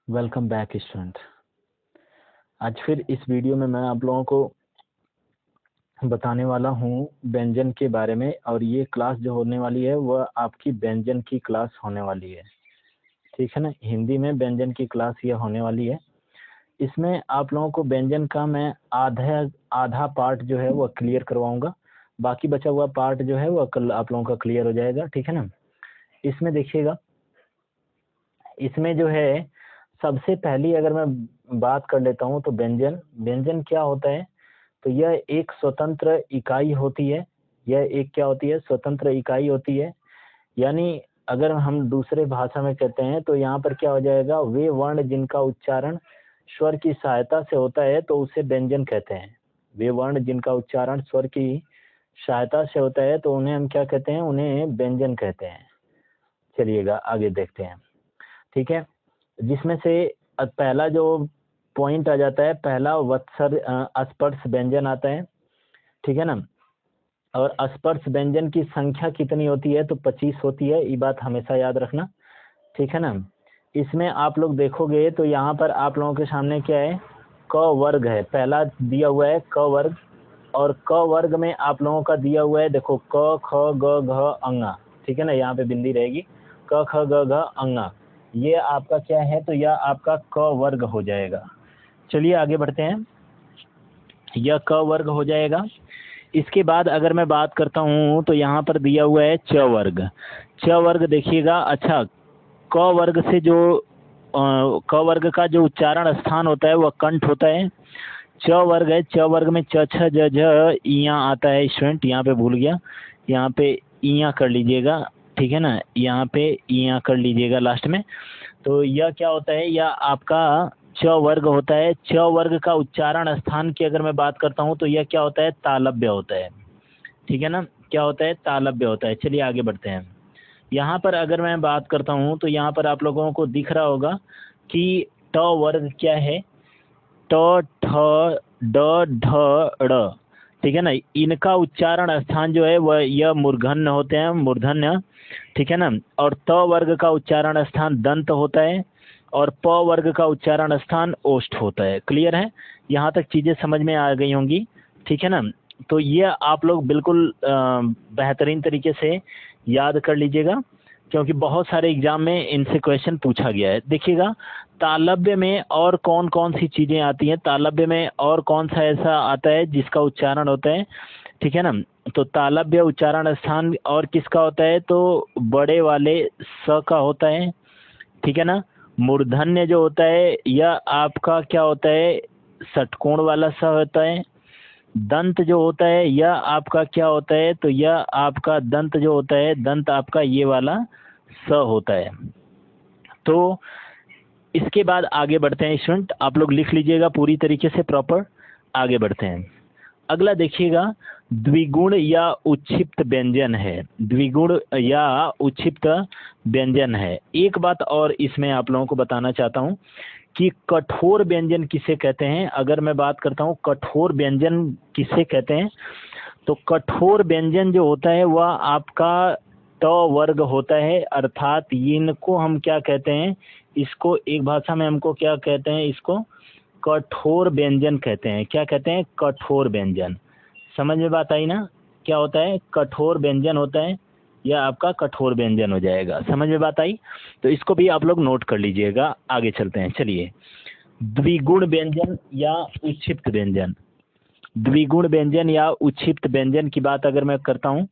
Welcome back student. आज फिर इस वीडियो में मैं आप लोगों को बताने वाला हूँ व्यंजन के बारे में, और ये क्लास जो होने वाली है वह आपकी व्यंजन की क्लास होने वाली है। ठीक है ना, हिंदी में व्यंजन की क्लास ये होने वाली है। इसमें आप लोगों को व्यंजन का मैं आधा पार्ट जो है वह क्लियर करवाऊंगा, बाकी बचा हुआ पार्ट जो है वह कल आप लोगों का क्लियर हो जाएगा। ठीक है ना, इसमें देखिएगा, इसमें जो है सबसे पहली अगर मैं बात कर लेता हूँ तो व्यंजन क्या होता है, तो यह एक स्वतंत्र इकाई होती है। यह एक क्या होती है, स्वतंत्र इकाई होती है। यानी अगर हम दूसरे भाषा में कहते हैं तो यहाँ पर क्या हो जाएगा, वे वर्ण जिनका उच्चारण स्वर की सहायता से होता है तो उसे व्यंजन कहते हैं। वे वर्ण जिनका उच्चारण स्वर की सहायता से होता है तो उन्हें हम क्या कहते हैं, उन्हें व्यंजन कहते हैं। चलिएगा आगे देखते हैं। ठीक है, जिसमें से पहला जो पॉइंट आ जाता है, पहला वत्सर स्पर्श व्यंजन आता है। ठीक है ना, और स्पर्श व्यंजन की संख्या कितनी होती है, तो 25 होती है। ये बात हमेशा याद रखना। ठीक है ना, इसमें आप लोग देखोगे तो यहाँ पर आप लोगों के सामने क्या है, क वर्ग है, पहला दिया हुआ है क वर्ग, और क वर्ग में आप लोगों का दिया हुआ है, देखो क ख ग घ अंगा। ठीक है ना, यहाँ पे बिंदी रहेगी, क ख ग घ अंगा, ये आपका क्या है, तो यह आपका क वर्ग हो जाएगा। चलिए आगे बढ़ते हैं, यह क वर्ग हो जाएगा। इसके बाद अगर मैं बात करता हूँ तो यहाँ पर दिया हुआ है च वर्ग। च वर्ग देखिएगा, अच्छा क वर्ग से जो क वर्ग का जो उच्चारण स्थान होता है वह कंठ होता है। च वर्ग है, च वर्ग में च छ ज झ इया आता है। स्टूडेंट यहाँ पे भूल गया, यहाँ पे इया कर लीजिएगा। ठीक है ना, यहाँ पे इया कर लीजिएगा लास्ट में। तो यह क्या होता है, यह आपका च वर्ग होता है। च वर्ग का उच्चारण स्थान की अगर मैं बात करता हूँ तो यह क्या होता है, तालव्य होता है। ठीक है ना, क्या होता है, तालव्य होता है। चलिए आगे बढ़ते हैं। यहाँ पर अगर मैं बात करता हूँ तो यहाँ पर आप लोगों को दिख रहा होगा कि ट वर्ग क्या है, ट ठ ड ढ ड़। ठीक है ना, इनका उच्चारण स्थान जो है वह यह मूर्धन्य होते हैं, मूर्धन्य। ठीक है ना, और त वर्ग का उच्चारण स्थान दंत होता है, और प वर्ग का उच्चारण स्थान ओष्ठ होता है। क्लियर है, यहाँ तक चीज़ें समझ में आ गई होंगी। ठीक है ना, तो ये आप लोग बिल्कुल बेहतरीन तरीके से याद कर लीजिएगा, क्योंकि बहुत सारे एग्जाम में इनसे क्वेश्चन पूछा गया है। देखिएगा, तालव्य में और कौन कौन सी चीज़ें आती हैं, तालव्य में और कौन सा ऐसा आता है जिसका उच्चारण होता है। ठीक है ना, तो तालव्य उच्चारण स्थान और किसका होता है, तो बड़े वाले स का होता है। ठीक है ना, मूर्धन्य जो होता है यह आपका क्या होता है, षटकोण वाला स होता है। दंत जो होता है यह आपका क्या होता है, तो यह आपका दंत जो होता है, दंत आपका ये वाला स होता है। तो इसके बाद आगे बढ़ते हैं स्टूडेंट, आप लोग लिख लीजिएगा पूरी तरीके से प्रॉपर। आगे बढ़ते हैं, अगला देखिएगा, द्विगुण या उच्छिप्त व्यंजन है। द्विगुण या उच्छिप्त व्यंजन है। एक बात और इसमें आप लोगों को बताना चाहता हूँ कि कठोर व्यंजन किसे कहते हैं। अगर मैं बात करता हूँ कठोर व्यंजन किसे कहते हैं, तो कठोर व्यंजन जो होता है वह आपका ट वर्ग होता है, अर्थात इनको हम क्या कहते हैं, इसको एक भाषा में हमको क्या कहते हैं, इसको कठोर व्यंजन कहते हैं। क्या कहते हैं, कठोर व्यंजन। समझ में बात आई ना, क्या होता है, कठोर व्यंजन होता है, यह आपका कठोर व्यंजन हो जाएगा। समझ में बात आई, तो इसको भी आप लोग नोट कर लीजिएगा। आगे चलते हैं, चलिए, द्विगुण व्यंजन या उच्छिप्त व्यंजन। द्विगुण व्यंजन या उच्छिप्त व्यंजन की बात अगर मैं करता हूँ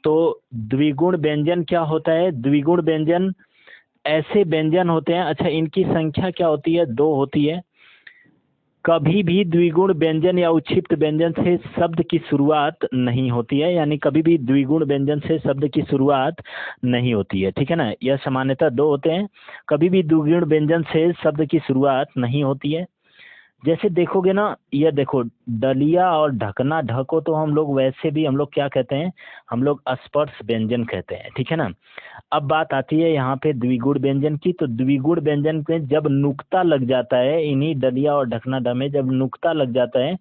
तो द्विगुण व्यंजन क्या होता है, द्विगुण व्यंजन ऐसे व्यंजन होते हैं, अच्छा इनकी संख्या क्या होती है, 2 होती है। कभी भी द्विगुण व्यंजन या उच्छिप्त व्यंजन से शब्द की शुरुआत नहीं होती है, यानी कभी भी द्विगुण व्यंजन से शब्द की शुरुआत नहीं होती है। ठीक है ना, यह सामान्यतः 2 होते हैं, कभी भी द्विगुण व्यंजन से शब्द की शुरुआत नहीं होती है। जैसे देखोगे ना, ये देखो डलिया और ढकना, ढको तो हम लोग वैसे भी हम लोग क्या कहते हैं, हम लोग स्पर्श व्यंजन कहते हैं। ठीक है ना, अब बात आती है यहाँ पे द्विगुण व्यंजन की। तो द्विगुण व्यंजन में जब नुक्ता लग जाता है, इन्हीं डलिया और ढकना ढ में जब नुक्ता लग जाता है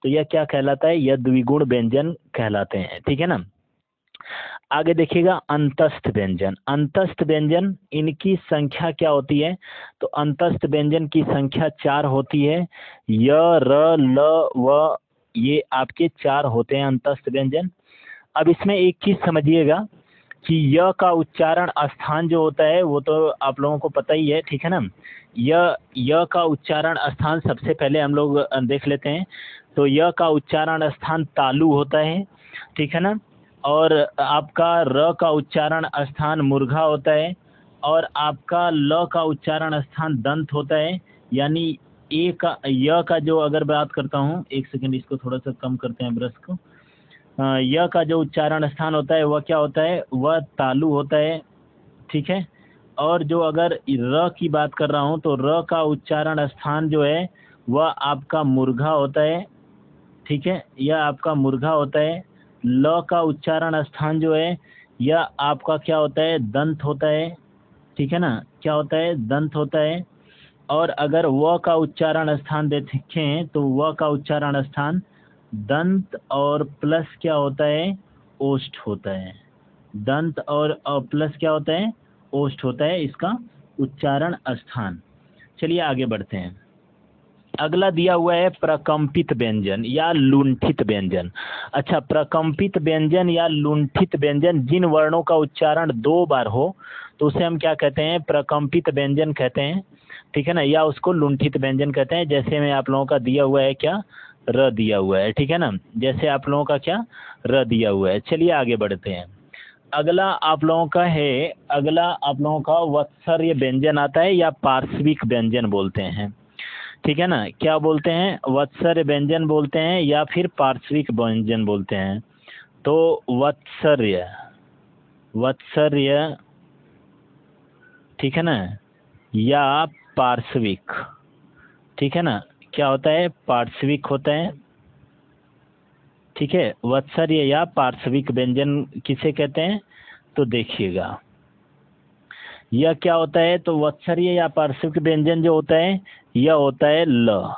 तो यह क्या कहलाता है, यह द्विगुण व्यंजन कहलाते हैं। ठीक है ना, आगे देखिएगा अंतस्थ व्यंजन। अंतस्थ व्यंजन इनकी संख्या क्या होती है? तो अंतस्थ व्यंजन की संख्या 4 होती है। य, र, ल, व, ये आपके 4 होते हैं अंतस्थ व्यंजन। अब इसमें एक चीज समझिएगा कि य का उच्चारण स्थान जो होता है वो तो आप लोगों को पता ही है, ठीक है ना। य का उच्चारण स्थान सबसे पहले हम लोग देख लेते हैं। तो य का उच्चारण स्थान तालु होता है, ठीक है ना। और आपका र का उच्चारण स्थान मुर्घा होता है, और आपका ल का उच्चारण स्थान दंत होता है। यानी य का जो अगर बात करता हूँ, एक सेकंड इसको थोड़ा सा कम करते हैं ब्रश को। य का जो उच्चारण स्थान होता है वह क्या होता है? वह तालु होता है, ठीक है। और जो अगर र की बात कर रहा हूँ तो र का उच्चारण स्थान जो है वह आपका मुर्घा होता है, ठीक है, यह आपका मुर्घा होता है। ल का उच्चारण स्थान जो है यह आपका क्या होता है? दंत होता है, ठीक है ना। क्या होता है? दंत होता है। और अगर व का उच्चारण स्थान देखें तो व का उच्चारण स्थान दंत और प्लस क्या होता है? ओष्ठ होता है। दंत और प्लस क्या होता है? ओष्ठ होता है इसका उच्चारण स्थान। चलिए आगे बढ़ते हैं। अगला दिया हुआ है प्रकंपित व्यंजन या लुंठित व्यंजन। अच्छा, प्रकंपित व्यंजन या लुंठित व्यंजन, जिन वर्णों का उच्चारण 2 बार हो तो उसे हम क्या कहते हैं? प्रकंपित व्यंजन कहते हैं, ठीक है ना, या उसको लुंठित व्यंजन कहते हैं। जैसे में आप लोगों का दिया हुआ है क्या? र दिया हुआ है, ठीक है ना। जैसे आप लोगों का क्या? र दिया हुआ है। चलिए आगे बढ़ते हैं। अगला आप लोगों का वत्सर्य व्यंजन आता है या पार्श्विक व्यंजन बोलते हैं, ठीक है ना। क्या बोलते हैं? वत्सर्य व्यंजन बोलते हैं या फिर पार्श्विक व्यंजन बोलते हैं। तो वत्सर्य, ठीक है ना, या पार्श्विक, ठीक है ना। क्या होता है? पार्श्विक होता है, ठीक है। वत्सर्य या पार्श्विक व्यंजन किसे कहते हैं? तो देखिएगा यह क्या होता है। तो वत्सर्य या पार्श्विक व्यंजन जो होता है यह होता है ल,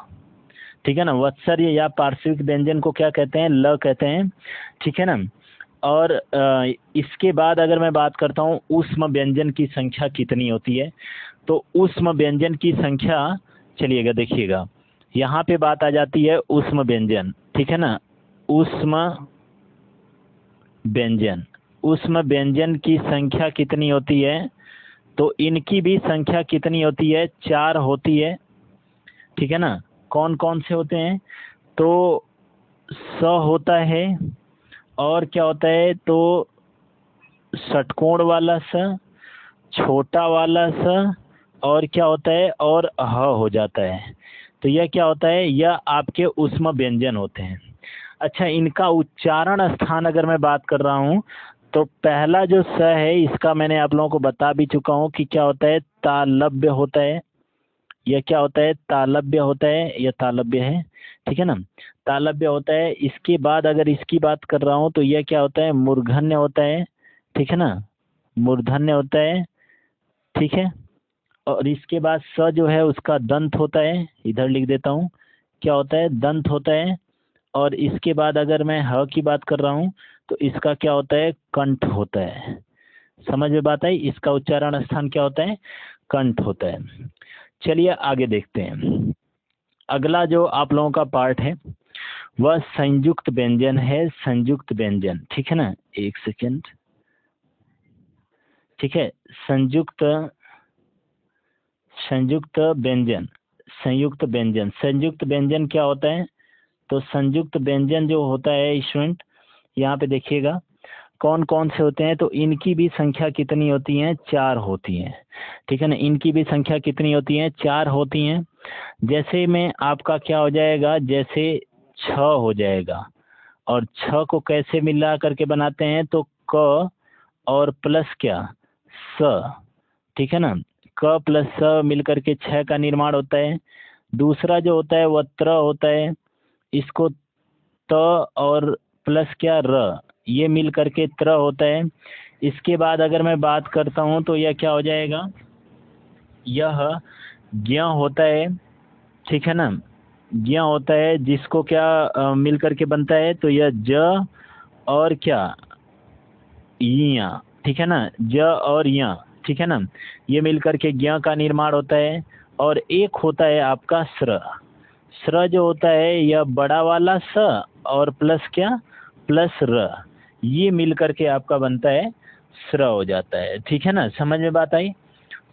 ठीक है ना। वत्सर्य या पार्श्विक व्यंजन को क्या कहते हैं? ल कहते हैं, ठीक है ना। और इसके बाद अगर मैं बात करता हूँ ऊष्म व्यंजन की संख्या कितनी होती है, तो ऊष्म व्यंजन की संख्या, चलिएगा देखिएगा, यहाँ पे बात आ जाती है ऊष्म व्यंजन, ठीक है ना। ऊष्म व्यंजन की संख्या कितनी होती है? तो इनकी भी संख्या कितनी होती है? 4 होती है, ठीक है ना। कौन कौन से होते हैं? तो स होता है, और क्या होता है? तो षटकोण वाला स, छोटा वाला स, और क्या होता है? और ह हो जाता है। तो यह क्या होता है? यह आपके ऊष्म व्यंजन होते हैं। अच्छा, इनका उच्चारण स्थान अगर मैं बात कर रहा हूँ तो पहला जो स है इसका मैंने आप लोगों को बता भी चुका हूँ कि क्या होता है? तालव्य होता है। यह क्या होता है? तालव्य होता है, यह तालव्य है, ठीक है ना। तालव्य होता है। इसके बाद अगर इसकी बात कर रहा हूँ तो यह क्या होता है? मूर्धन्य होता है, ठीक है ना। मूर्धन्य होता है, ठीक है। और इसके बाद स जो है उसका दंत होता है, इधर लिख देता हूँ, क्या होता है? दंत होता है। और इसके बाद अगर मैं ह की बात कर रहा हूँ तो इसका क्या होता है? कंठ होता है। समझ में बात आई? इसका उच्चारण स्थान क्या होता है? कंठ होता है। चलिए आगे देखते हैं। अगला जो आप लोगों का पार्ट है वह संयुक्त व्यंजन है। संयुक्त व्यंजन, ठीक है ना। एक सेकेंड, ठीक है। संयुक्त व्यंजन, संयुक्त व्यंजन क्या होता है? तो संयुक्त व्यंजन जो होता है स्टूडेंट, यहाँ पे देखिएगा कौन कौन से होते हैं। तो इनकी भी संख्या कितनी होती है? 4 होती हैं, ठीक है ना। इनकी भी संख्या कितनी होती है? 4 होती हैं। जैसे में आपका क्या हो जाएगा? जैसे 6 हो जाएगा। और 6 को कैसे मिला करके बनाते हैं? तो क और प्लस क्या? स, ठीक है ना। क प्लस स मिल करके 6 का निर्माण होता है। दूसरा जो होता है वह त्र होता है। इसको त और प्लस क्या? र, ये मिल करके त्र होता है। इसके बाद अगर मैं बात करता हूँ तो यह क्या हो जाएगा? यह ज्ञ होता है, ठीक है ना। ज्ञ होता है, जिसको क्या मिल करके बनता है? तो यह ज और क्या? या, ठीक है ना, ज और या, ठीक है ना, ये मिलकर के ज्ञ का निर्माण होता है। और एक होता है आपका स्र। स्र जो होता है यह बड़ा वाला स और प्लस क्या, प्लस र, ये मिलकर के आपका बनता है स्र हो जाता है, ठीक है ना, समझ में बात आई।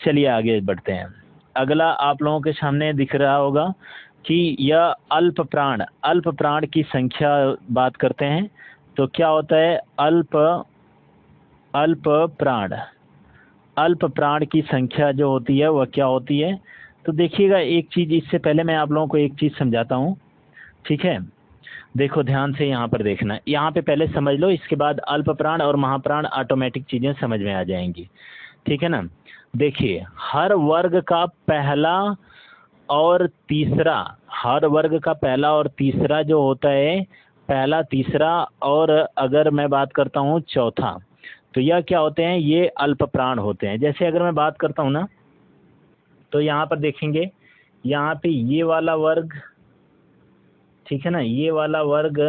चलिए आगे बढ़ते हैं। अगला आप लोगों के सामने दिख रहा होगा कि यह अल्प प्राण की संख्या बात करते हैं। तो क्या होता है अल्प प्राण की संख्या जो होती है वह क्या होती है। तो देखिएगा एक चीज, इससे पहले मैं आप लोगों को एक चीज समझाता हूँ, ठीक है। देखो ध्यान से यहाँ पर देखना, यहाँ पे पहले समझ लो, इसके बाद अल्प प्राण और महाप्राण ऑटोमेटिक चीजें समझ में आ जाएंगी, ठीक है ना। देखिए हर वर्ग का पहला और तीसरा जो होता है, पहला, तीसरा और अगर मैं बात करता हूँ चौथा, तो यह क्या होते हैं, ये अल्प प्राण होते हैं। जैसे अगर मैं बात करता हूँ ना, तो यहाँ पर देखेंगे, यहाँ पे ये वाला वर्ग, ठीक है ना, ये वाला वर्ग,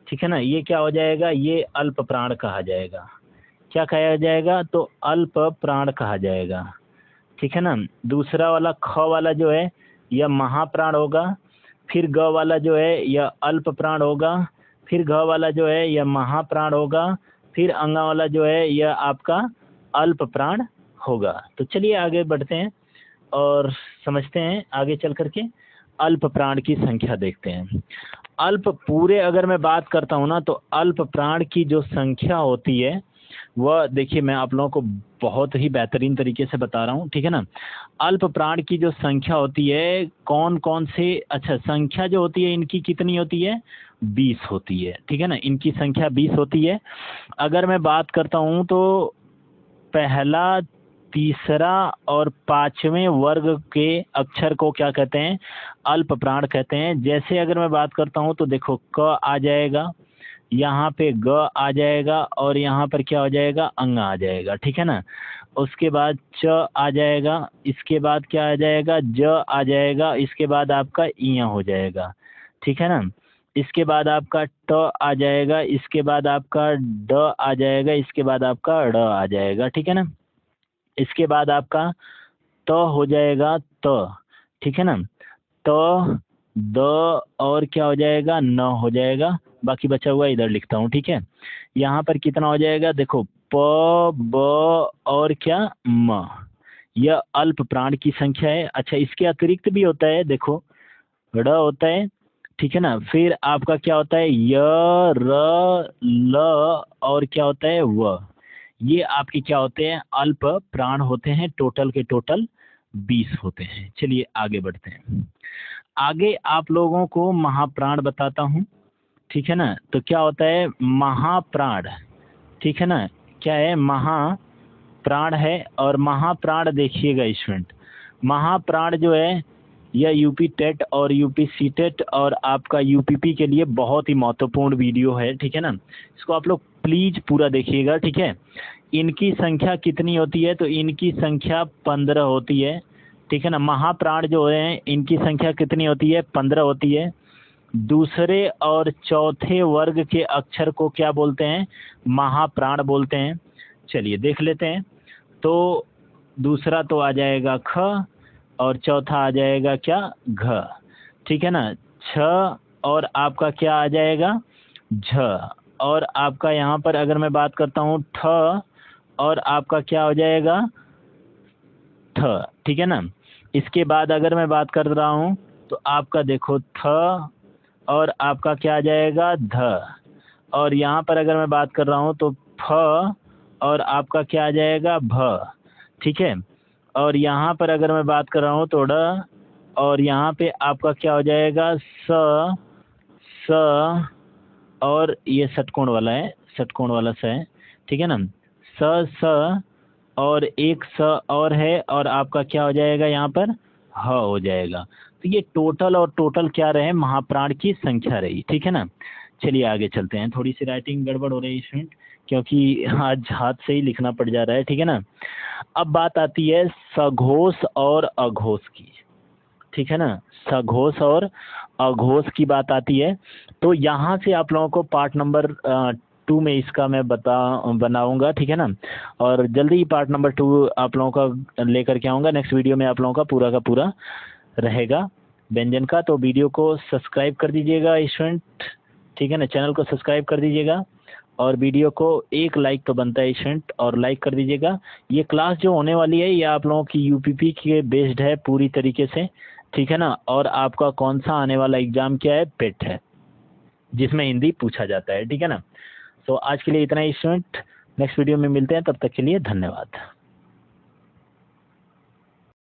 ठीक है ना, ये क्या हो जाएगा, ये अल्प प्राण कहा जाएगा। क्या कहा जाएगा, तो अल्प प्राण कहा जाएगा, ठीक है ना। दूसरा वाला ख वाला जो है यह महाप्राण होगा, फिर ग वाला जो है यह अल्प प्राण होगा, फिर घ वाला जो है यह महाप्राण होगा, फिर अंगा वाला जो है यह आपका अल्प प्राण होगा। तो चलिए आगे बढ़ते हैं और समझते हैं आगे चल करके अल्प प्राण की संख्या देखते हैं। अल्प पूरे अगर मैं बात करता हूँ ना, तो अल्प प्राण की जो संख्या होती है वह देखिए मैं आप लोगों को बहुत ही बेहतरीन तरीके से बता रहा हूँ, ठीक है ना। अल्प प्राण की जो संख्या होती है कौन कौन से, अच्छा संख्या जो होती है इनकी कितनी होती है, 20 होती है, ठीक है ना, इनकी संख्या 20 होती है। अगर मैं बात करता हूँ तो पहला, तीसरा और पांचवें वर्ग के अक्षर को क्या कहते हैं, अल्प प्राण कहते हैं। जैसे अगर मैं बात करता हूँ तो देखो क आ जाएगा, यहाँ पे ग आ जाएगा और यहाँ पर क्या हो जाएगा, अंग आ जाएगा, ठीक है ना। उसके बाद च आ जाएगा, इसके बाद क्या आ जाएगा, ज आ जाएगा, इसके बाद आपका इया हो जाएगा, ठीक है ना। इसके बाद आपका ट आ जाएगा, इसके बाद आपका ड आ जाएगा, इसके बाद आपका ड़ आ जाएगा, ठीक है ना। इसके बाद आपका त हो जाएगा त, ठीक है ना, त, द और क्या हो जाएगा, न हो जाएगा। बाकी बचा हुआ इधर लिखता हूँ, ठीक है। यहाँ पर कितना हो जाएगा, देखो प, ब और क्या, म, यह अल्प प्राण की संख्या है। अच्छा इसके अतिरिक्त भी होता है, देखो ड़ होता है, ठीक है ना, फिर आपका क्या होता है, य, र, ल और क्या होता है, व, ये आपके क्या होते हैं, अल्प प्राण होते हैं। टोटल के टोटल 20 होते हैं। चलिए आगे बढ़ते हैं। आगे आप लोगों को महाप्राण बताता हूँ, ठीक है ना। तो क्या होता है महाप्राण, ठीक है ना, क्या है, महाप्राण है। और महाप्राण देखिएगा स्टूडेंट, महाप्राण जो है यह यूपी टेट और यूपी सी टेट और आपका यूपीपी के लिए बहुत ही महत्वपूर्ण वीडियो है, ठीक है ना। इसको आप लोग प्लीज पूरा देखिएगा, ठीक है। इनकी संख्या कितनी होती है, तो इनकी संख्या 15 होती है, ठीक है ना। महाप्राण जो है इनकी संख्या कितनी होती है, 15 होती है। दूसरे और चौथे वर्ग के अक्षर को क्या बोलते हैं, महाप्राण बोलते हैं। चलिए देख लेते हैं। तो दूसरा तो आ जाएगा ख और चौथा आ जाएगा क्या, घ, ठीक है ना। छ और आपका क्या आ जाएगा, झ, और आपका यहाँ पर अगर मैं बात करता हूँ ठ और आपका क्या हो जाएगा, थ, ठीक है ना। इसके बाद अगर मैं बात कर रहा हूँ तो आपका देखो थ और आपका क्या आ जाएगा, ध, और यहाँ पर अगर मैं बात कर रहा हूँ तो फ और आपका क्या आ जाएगा, भ, ठीक है। और यहाँ पर अगर मैं बात कर रहा हूँ तो ड, और यहाँ पे आपका क्या हो जाएगा, स, और ये षटकोण वाला है, षटकोण वाला स है, ठीक है ना। स और एक स और है और आपका क्या हो जाएगा, यहाँ पर ह हो जाएगा। तो ये टोटल और टोटल क्या रहे, महाप्राण की संख्या रही, ठीक है ना। चलिए आगे चलते हैं। थोड़ी सी राइटिंग गड़बड़ हो रही है स्टूडेंट, क्योंकि आज हाथ से ही लिखना पड़ जा रहा है, ठीक है ना। अब बात आती है सघोष और अघोष की, ठीक है ना। सघोष और अघोष की बात आती है। तो यहाँ से आप लोगों को पार्ट नंबर 2 में इसका मैं बनाऊंगा, ठीक है ना। और जल्दी ही पार्ट नंबर 2 आप लोगों का लेकर के आऊँगा। नेक्स्ट वीडियो में आप लोगों का पूरा रहेगा व्यंजन का। तो वीडियो को सब्सक्राइब कर दीजिएगा स्टूडेंट, ठीक है ना, चैनल को सब्सक्राइब कर दीजिएगा और वीडियो को एक लाइक तो बनता है स्टूडेंट, और लाइक कर दीजिएगा। ये क्लास जो होने वाली है ये आप लोगों की यूपीपी के बेस्ड है पूरी तरीके से, ठीक है ना। और आपका कौन सा आने वाला एग्जाम क्या है, पेट है, जिसमें हिंदी पूछा जाता है, ठीक है ना। तो आज के लिए इतना ही स्टूडेंट, नेक्स्ट वीडियो में मिलते हैं, तब तक के लिए धन्यवाद।